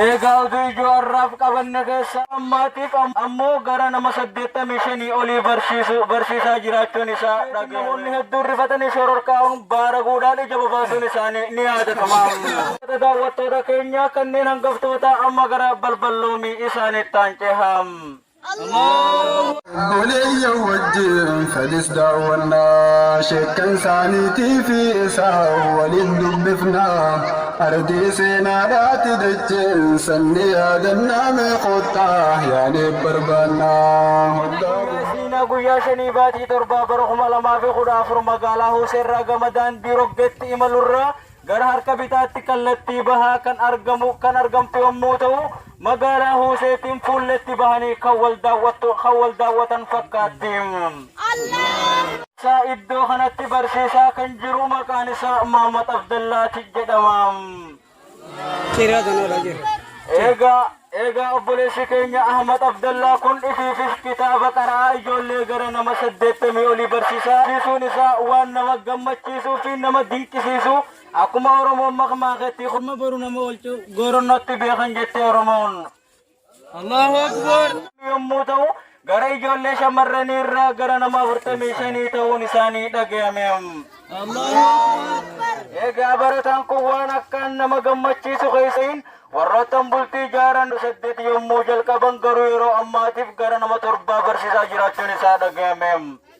Egaa oduu ijoo har'aaf qabanne keessa ammaatiif ammoo gara nama 85 olii barsiisaa jiraachuun isaa dhaga'ame. Namoonni hedduun rifatanii shororkaa'uun baaraguudhaan ija bobaasuun isaanii ni yaadatama. Daawwattoota keenya kanneen hangaftoota amma gara balballoomii isaaniitti aanceeham. بولي وجه فلس داونا شكن سانيتي في إساء ولين دبفنا أردي سينا لا تدجن سني آدمنا مقطع يعني بربنا سينا قويا شنيباتي تربا برخم لما في خدافر مقاله سر قمدان بيروكت إمالورا gara harka bitaatti kallattii bahaa kan argamtu yommuu ta'u magaalaa Huseetiin fuulletti bahanii kan wal daawwatan fakkaatti. Isaa iddoo kanatti barsiisaa kan jiru maqaan isaa Maamad Abdallaati jedhama. Egaa obboleessi keenya Ahmad Abdallaa kun ifiifis kitaaba qaraa ijoollee gara nama 80 olii barsiisaa. Barsiisuun isaa waan nama gammachiisuu fi nama dinqisiisu. Akkuma Oromoon maqmaaqetti kuma boru nama oolchu goronnotti beekan jettee Oromoon. Allahu Akbar. Yommuu ta'u gara ijoollee shamarranii irraa gara nama 45 ta'uun isaanii dhaga'ame. Allahu Akbar. Egaa barataan kun waan akkaan nama gammachiisu keessatti warroottan bultii ijaaran 8 yommuu jalqaban garuu yeroo ammaatiif gara nama 7 barsiisaa jiraachuun isaa dhaga'ame.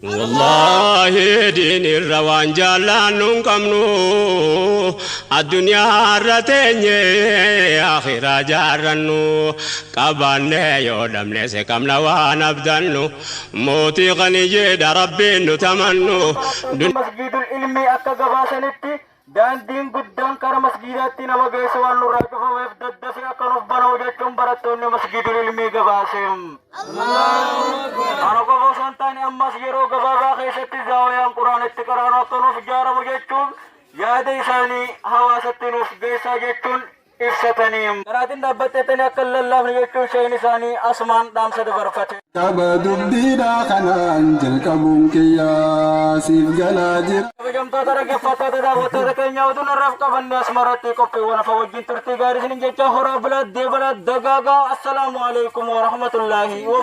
والله دين الروان جالان قمنو الدنيا رتني آخرة جارنو قبان يودم ليس كمنا وانا بدنو موتي غني جد ربي نتمنو مسجد العلمي أكا قباسنتي دين قدام كار مسجداتي نما قيس وانو راجفا ويفدد في أكا نفبنا وجاتهم براتوني مسجد العلمي قباسهم أنا قباسان تاني أماس يرو قبابا خيستي زاويان قرآن اتقرانو تنوف جارم وجاتهم يادي ساني حواستي نوف قيسا جاتهم إفستنيم قراتين دابتتني أكل الله من جاتهم شين ساني أسمان دام سدبرفتي كبدو بدينا خنان جل كبونكيا سيف جلاجر Jamtoota dhaggeeffattoota daawwattoota keenya oduun har'aaf qabanne asmaratti qophiiwwan hafa wajjin turtii gaarii isiniin jecha horaa bulaa deebalaa dagaagaa assalaamu alaikum wa rahmatullaahi wa